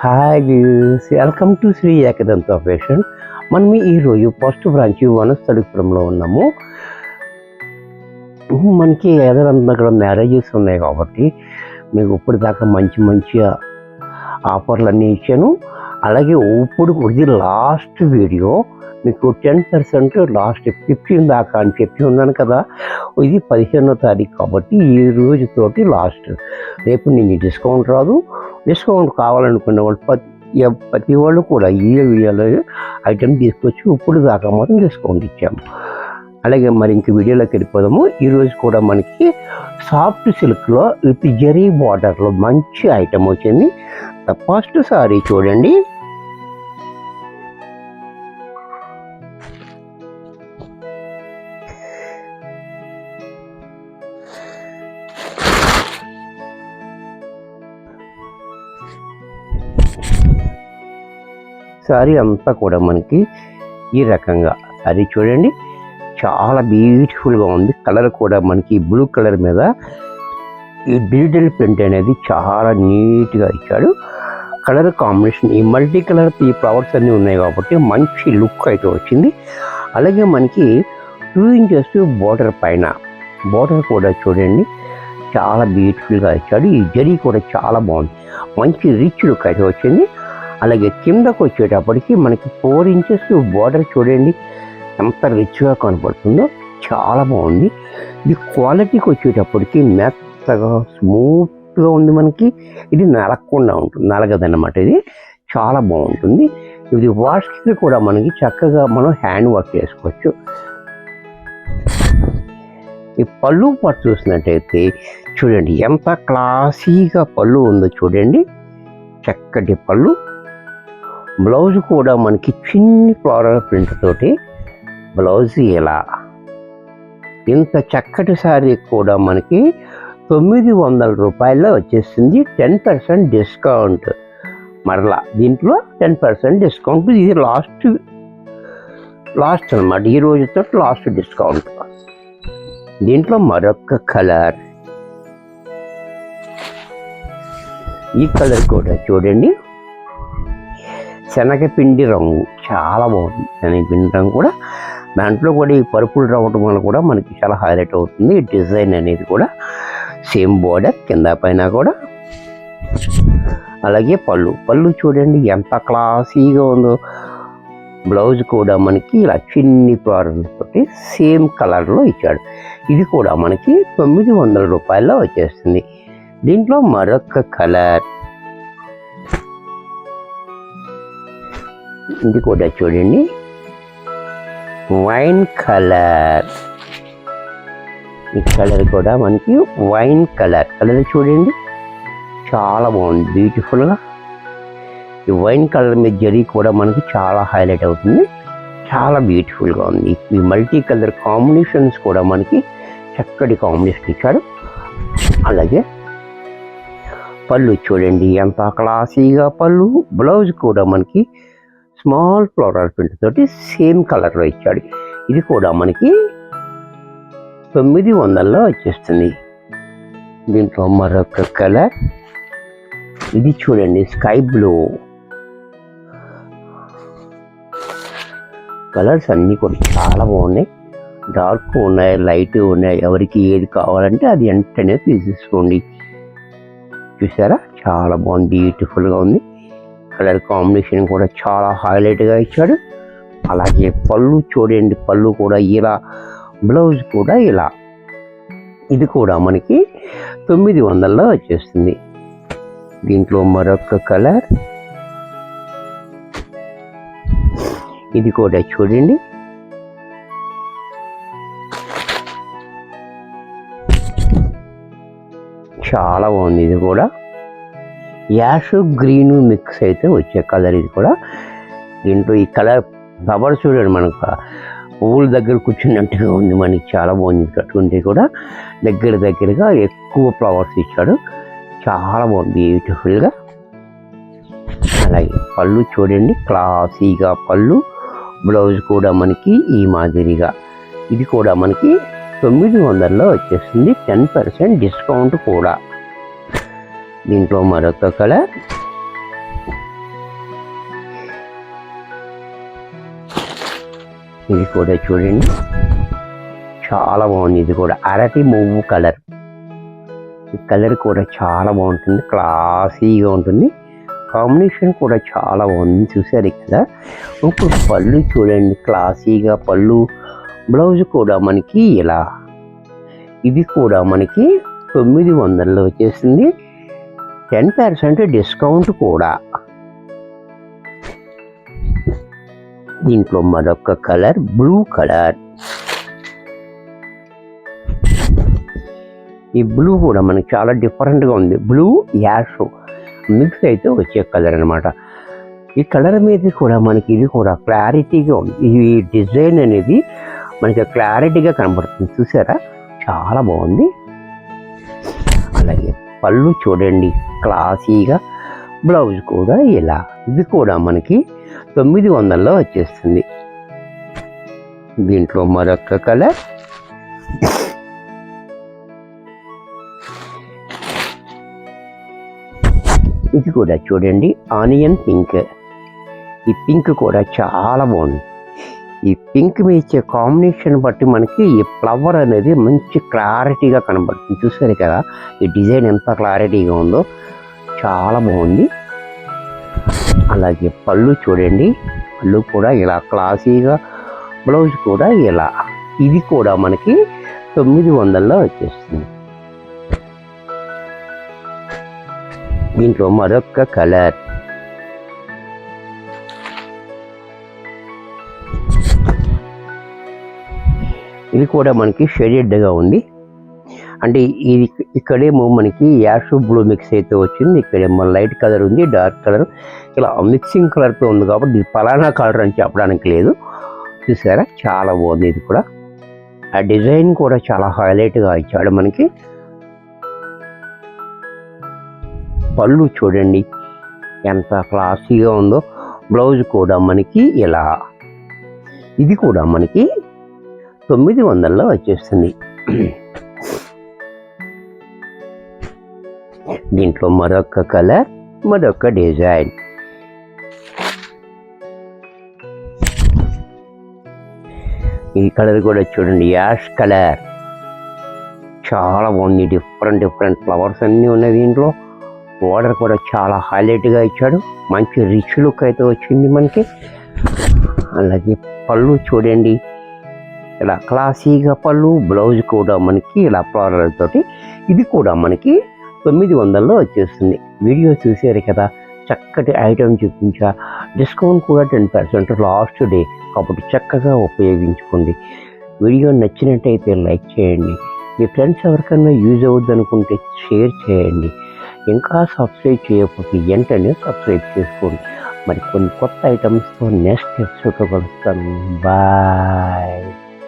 Hi views, welcome to Shri Ekadanta fashion. మనం ఈరోజు first branch వనస్థలిపురంలో ఉన్నాము. మనకి ఏదైనా అక్కడ మ్యారేజెస్ ఉన్నాయి కాబట్టి మీకు ఇప్పుడు దాకా మంచి మంచి ఆఫర్లు అన్నీ ఇచ్చాను. అలాగే ఇప్పుడు ఇది లాస్ట్ వీడియో, మీకు 10% లాస్ట్ 15 దాకా అని చెప్పి ఉన్నాను కదా. ఇది 15వ తారీఖు కాబట్టి ఈ రోజుతోటి లాస్ట్. రేపు నేను డిస్కౌంట్ రాదు. డిస్కౌంట్ కావాలనుకున్న వాళ్ళు ప్రతి వాళ్ళు కూడా ఈ వీడియోలో ఐటెం తీసుకొచ్చి ఇప్పుడు దాకా మాత్రం డిస్కౌంట్ ఇచ్చాము. అలాగే మరి ఇంక వీడియోలోకి వెళ్ళిపోదాము. ఈరోజు కూడా మనకి సాఫ్ట్ సిల్క్లో విత్ జరీ బార్డర్లో మంచి ఐటెం వచ్చింది. ఫస్ట్ సారీ చూడండి. సారీ అంతా కూడా మనకి ఈ రకంగా సారీ చూడండి, చాలా బ్యూటిఫుల్గా ఉంది. కలర్ కూడా మనకి బ్లూ కలర్ మీద ఈ డిజిటల్ ప్రింట్ అనేది చాలా నీట్గా ఇచ్చాడు. కలర్ కాంబినేషన్ ఈ మల్టీ కలర్ ఈ ఫ్లవర్స్ అన్నీ ఉన్నాయి కాబట్టి మంచి లుక్ అయితే వచ్చింది. అలాగే మనకి 2 ఇంచెస్ బోర్డర్ పైన బోర్డర్ కూడా చూడండి చాలా బ్యూటిఫుల్గా ఇచ్చాడు. ఈ జరీ కూడా చాలా బాగుంది, మంచి రిచ్ లుక్ అయితే వచ్చింది. అలాగే కిందకు వచ్చేటప్పటికి మనకి 4 ఇంచెస్ బోర్డర్ చూడండి ఎంత రిచ్గా కనపడుతుందో, చాలా బాగుంది. ఇది క్వాలిటీకి వచ్చేటప్పటికి మెత్తగా స్మూత్గా ఉంది. మనకి ఇది నలగకుండా ఉంటుంది, నలగదన్నమాట. ఇది చాలా బాగుంటుంది. ఇది వాష్కి కూడా మనకి చక్కగా మనం హ్యాండ్ వర్క్ చేసుకోవచ్చు. ఈ పళ్ళు పట్టు చూసినట్టయితే చూడండి ఎంత క్లాసీగా పళ్ళు ఉందో చూడండి, చక్కటి పళ్ళు. బ్లౌజ్ కూడా మనకి చిన్ని ఫ్లోరల్ ప్రింట్ తోటి బ్లౌజ్. ఇలా ఇంత చక్కటి శారీ కూడా మనకి 900 రూపాయల్లో వచ్చేసింది. 10% డిస్కౌంట్. మరలా దీంట్లో 10% డిస్కౌంట్. ఇది లాస్ట్ అనమాట, ఈ రోజుతో లాస్ట్ డిస్కౌంట్. దీంట్లో మరొక కలర్, ఈ కలర్ కూడా చూడండి శనగపిండి రంగు, చాలా బాగుంది. శనగపిండి రంగు కూడా దాంట్లో కూడా ఈ పరుపులు రావటం వల్ల కూడా మనకి చాలా హైలైట్ అవుతుంది. ఈ డిజైన్ అనేది కూడా సేమ్ బోర్డర్ కింద పైన కూడా. అలాగే పళ్ళు చూడండి ఎంత క్లాసీగా ఉందో. బ్లౌజ్ కూడా మనకి ఇలా చిన్ని ఫ్లవర్స్ తోటి సేమ్ కలర్లో ఇచ్చాడు. ఇది కూడా మనకి 900 రూపాయల్లో వచ్చేస్తుంది. దీంట్లో మరొక కలర్, ఇది కూడా చూడండి వైన్ కలర్. ఈ కలర్ కూడా మనకి వైన్ కలర్ చూడండి చాలా బాగుంది, బ్యూటిఫుల్గా. ఈ వైన్ కలర్ మీద జరీ కూడా మనకి చాలా హైలైట్ అవుతుంది, చాలా బ్యూటిఫుల్గా ఉంది. ఈ మల్టీ కలర్ కాంబినేషన్స్ కూడా మనకి చక్కటి కాంబినేషన్ ఇచ్చాడు. అలాగే పళ్ళు చూడండి ఎంత క్లాసీగా పళ్ళు. బ్లౌజ్ కూడా మనకి స్మాల్ ఫ్లోరల్ ప్రింట్ తోటి సేమ్ కలర్లో ఇచ్చాడు. ఇది కూడా మనకి 900లో వచ్చేస్తుంది. దీంట్లో మరొక కలర్, ఇది చూడండి స్కై బ్లూ. కలర్స్ అన్నీ కూడా చాలా బాగున్నాయి, డార్క్ ఉన్నాయి, లైట్ ఉన్నాయి. ఎవరికి ఏది కావాలంటే అది వెంటనే తీసేసుకోండి. చూసారా చాలా బాగుంది, బ్యూటిఫుల్గా ఉంది. కలర్ కాంబినేషన్ కూడా చాలా హైలైట్గా ఇచ్చాడు. అలాగే పళ్ళు చూడండి, పళ్ళు కూడా ఇలా, బ్లౌజ్ కూడా ఇలా. ఇది కూడా మనకి 900లో వచ్చేస్తుంది. దీంట్లో మరొక కలర్, ఇది కూడా చూడండి చాలా బాగుంది. ఇది కూడా యాష్ గ్రీన్ మిక్స్ అయితే వచ్చే కలర్. ఇది కూడా దీంట్లో ఈ కలర్ ఫ్లవర్ చూడండి మనకు పువ్వుల దగ్గర కూర్చున్నట్టుగా ఉంది, మనకి చాలా బాగుంది. కట్టుకుంటే కూడా దగ్గరగా ఎక్కువ ఫ్లవర్స్ ఇచ్చాడు, చాలా బాగుంది బ్యూటిఫుల్గా. అలాగే పళ్ళు చూడండి క్లాసీగా పళ్ళు. బ్లౌజ్ కూడా మనకి ఈ మాదిరిగా. ఇది కూడా మనకి 900లో వచ్చేస్తుంది, 10% డిస్కౌంట్ కూడా. దీంట్లో మరొక కలర్, ఇది కూడా చూడండి, చాలా బాగుంది. ఇది కూడా అరటి మువ్వు కలర్. ఈ కలర్ కూడా చాలా బాగుంటుంది, క్లాసీగా ఉంటుంది. కాంబినేషన్ కూడా చాలా బాగుంది, చూసారు కదా. ఇప్పుడు పళ్ళు చూడండి, క్లాసీగా పళ్ళు. బ్లౌజ్ కూడా మనకి ఇలా. ఇది కూడా మనకి 900లో వచ్చేసింది. 10% డిస్కౌంట్ కూడా. దీంట్లో మరొక కలర్ బ్లూ కలర్. ఈ బ్లూ కూడా మనకి చాలా డిఫరెంట్గా ఉంది. బ్లూ యాష్ మిక్స్ అయితే వచ్చే కలర్ అనమాట. ఈ కలర్ మీద కూడా మనకి ఇది కూడా క్లారిటీగా ఉంది. ఈ డిజైన్ అనేది మనకి క్లారిటీగా కనబడుతుంది, చూసారా, చాలా బాగుంది. అలాగే పళ్ళు చూడండి, క్లాసీగా. బ్లౌజ్ కూడా ఇలా. ఇది కూడా మనకి 900లో వచ్చేస్తుంది. దీంట్లో మరొక కలర్ ఇది కూడా చూడండి, ఆనియన్ పింక్. ఈ పింక్ కూడా చాలా బాగుంది. ఈ పింక్ మీద ఇచ్చే కాంబినేషన్ బట్టి మనకి ఈ ఫ్లవర్ అనేది మంచి క్లారిటీగా కనబడుతుంది, చూసారు కదా. ఈ డిజైన్ ఎంత క్లారిటీగా ఉందో, చాలా బాగుంది. అలాగే పళ్ళు చూడండి, పళ్ళు కూడా ఇలా క్లాసీగా. బ్లౌజ్ కూడా ఇలా. ఇది కూడా మనకి 900లో వచ్చేస్తుంది. దీంట్లో మరొక కలర్ ఇది కూడా మనకి షేడెడ్గా ఉంది. అంటే ఇది ఇక్కడేమో మనకి యాష్ బ్లూ మిక్స్ అయితే వచ్చింది, ఇక్కడేమో లైట్ కలర్ ఉంది, డార్క్ కలర్, ఇలా మిక్సింగ్ కలర్తో ఉంది. కాబట్టి ఇది ఫలానా కలర్ అని చెప్పడానికి లేదు, చూసారా, చాలా బాగుంది. ఇది కూడా ఆ డిజైన్ కూడా చాలా హైలైట్గా ఇచ్చాడు మనకి. పళ్ళు చూడండి ఎంత క్లాసీగా ఉందో. బ్లౌజ్ కూడా మనకి ఇలా. ఇది కూడా మనకి 900లో వచ్చేస్తుంది. దీంట్లో మరొక కలర్, మరొక డిజైన్. ఈ కలర్ కూడా చూడండి, యాష్ కలర్, చాలా బాగుంది. డిఫరెంట్ ఫ్లవర్స్ అన్నీ ఉన్నాయి దీంట్లో. బోర్డర్ కూడా చాలా హైలైట్గా ఇచ్చాడు, మంచి రిచ్ లుక్ అయితే వచ్చింది మనకి. అలాగే పళ్ళు చూడండి, ఇలా క్లాసీగా పళ్ళు. బ్లౌజ్ కూడా మనకి ఇలా ఫ్లోరల్ తోటి. ఇది కూడా మనకి 900లో వచ్చేస్తుంది. వీడియో చూసారు కదా, చక్కటి ఐటమ్ చూపించా. డిస్కౌంట్ కూడా 10% లాస్ట్ డే, కాబట్టి చక్కగా ఉపయోగించుకోండి. వీడియో నచ్చినట్టయితే లైక్ చేయండి. మీ ఫ్రెండ్స్ ఎవరికైనా యూజ్ అవుద్ది అనుకుంటే షేర్ చేయండి. ఇంకా సబ్స్క్రైబ్ చేయకపోతే వెంటనే సబ్స్క్రైబ్ చేసుకోండి. మరి కొన్ని కొత్త ఐటమ్స్తో నెక్స్ట్ ఎపిసోడ్లో కలుస్తాను. బాయ్.